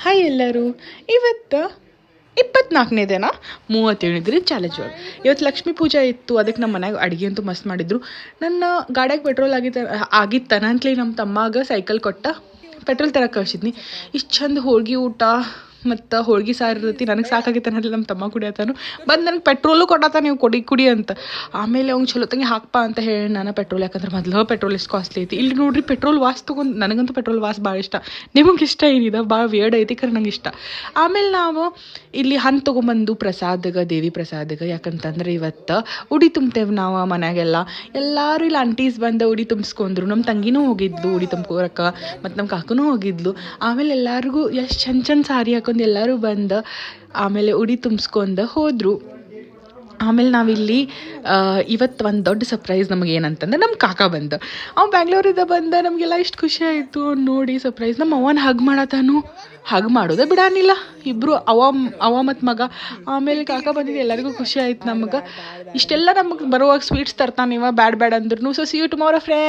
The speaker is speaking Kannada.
ಹಾಯ್ ಎಲ್ಲರೂ. ಇವತ್ತು 24ನೇ ದಿನ 37 ಚಾಲೆಂಜ್ ಒಳಗೆ. ಇವತ್ತು ಲಕ್ಷ್ಮೀ ಪೂಜೆ ಇತ್ತು, ಅದಕ್ಕೆ ನಮ್ಮ ಮನ್ಯಾಗ ಅಡುಗೆ ಅಂತೂ ಮಸ್ತ್ ಮಾಡಿದ್ರು. ನನ್ನ ಗಾಡಿಯಾಗ ಪೆಟ್ರೋಲ್ ಆಗಿತ್ತನ ಅಂತಲೇ ನಮ್ಮ ತಮ್ಮಾಗ ಸೈಕಲ್ ಕೊಟ್ಟ ಪೆಟ್ರೋಲ್ ತರಕ್ಕೆ ಕಳ್ಸಿದ್ನಿ. ಇಷ್ಟು ಚಂದ ಹೋಳ್ಗೆ ಊಟ ಮತ್ತು ಹೋಳ್ಗೆ ಸಾರು ಇರತ್ತಿ. ನನಗೆ ಸಾಕಾಗಿತ್ತಾನಲ್ಲಿ ನಮ್ಮ ತಮ್ಮ ಕುಡಿಯತ್ತಾನು ಬಂದು ನನಗೆ ಪೆಟ್ರೋಲು ಕೊಡತ್ತ, ನೀವು ಕುಡಿ ಅಂತ. ಆಮೇಲೆ ಅವ್ನು ಚಲೋ ತಂಗಿ ಹಾಕ್ಪ ಅಂತ ಹೇಳಿ ನಾನು ಪೆಟ್ರೋಲ್, ಯಾಕಂದ್ರೆ ಮೊದಲು ಪೆಟ್ರೋಲ್ ಎಷ್ಟು ಕಾಸ್ಟ್ಲಿ ಐತಿ. ಇಲ್ಲಿ ನೋಡ್ರಿ ಪೆಟ್ರೋಲ್ ವಾಸ್ ತೊಗೊಂಡು, ನನಗಂತೂ ಪೆಟ್ರೋಲ್ ವಾಸ್ ಭಾಳ ಇಷ್ಟ. ನಿಮಗೆ ಇಷ್ಟ ಏನಿದೆ? ಭಾಳ ವೇರ್ಡ್ ಐತಿ, ಖರೆ ನಂಗೆ ಇಷ್ಟ. ಆಮೇಲೆ ನಾವು ಇಲ್ಲಿ ಹಣ್ಣು ತೊಗೊಂಬಂದು ಪ್ರಸಾದಗ, ದೇವಿ ಪ್ರಸಾದಗ, ಯಾಕಂತಂದ್ರೆ ಇವತ್ತು ಉಡಿ ತುಂಬ್ತೇವೆ ನಾವು ಮನ್ಯಾಗೆಲ್ಲ. ಎಲ್ಲರೂ ಇಲ್ಲಿ ಆಂಟೀಸ್ ಬಂದು ಉಡಿ ತುಂಬಿಸ್ಕೊಂಡ್ರು. ನಮ್ಮ ತಂಗಿನೂ ಹೋಗಿದ್ಲು ಉಡಿ ತುಂಬ್ಕೋರಕ್ಕೆ, ಮತ್ತು ನಮ್ಮ ಕಾಕನೂ ಹೋಗಿದ್ಲು. ಆಮೇಲೆ ಎಲ್ಲರಿಗೂ ಎಷ್ಟು ಚಂದ ಸಾರಿ ಹಾಕೊಂಡು ಎಲ್ಲರೂ ಬಂದು ಆಮೇಲೆ ಉಡಿ ತುಂಬಿಸ್ಕೊಂಡು ಹೋದರು. ಆಮೇಲೆ ನಾವಿಲ್ಲಿ ಇವತ್ತು ಒಂದು ದೊಡ್ಡ ಸರ್ಪ್ರೈಸ್ ನಮಗೆ ಏನಂತಂದ್ರೆ, ನಮ್ಮ ಕಾಕ ಬಂದು ಬ್ಯಾಂಗ್ಳೂರಿಂದ ಬಂದ. ನಮಗೆಲ್ಲ ಇಷ್ಟು ಖುಷಿ ಆಯಿತು ನೋಡಿ ಸರ್ಪ್ರೈಸ್. ನಮ್ಮ ಅವನ ಹಗ್ ಮಾಡತ್ತಾನು, ಹಗ್ ಮಾಡೋದೇ ಬಿಡಾನಿಲ್ಲ. ಇಬ್ಬರು ಅವ ಮತ್ತು ಮಗ. ಆಮೇಲೆ ಕಾಕ ಬಂದಿದ್ದು ಎಲ್ಲರಿಗೂ ಖುಷಿ ಆಯ್ತು ನಮ್ಗೆ. ಇಷ್ಟೆಲ್ಲ ನಮಗೆ ಬರುವಾಗ ಸ್ವೀಟ್ಸ್ ತರ್ತಾನೆ ಇವ, ಬ್ಯಾಡ್ ಅಂದ್ರೂ. So see you tomorrow friends.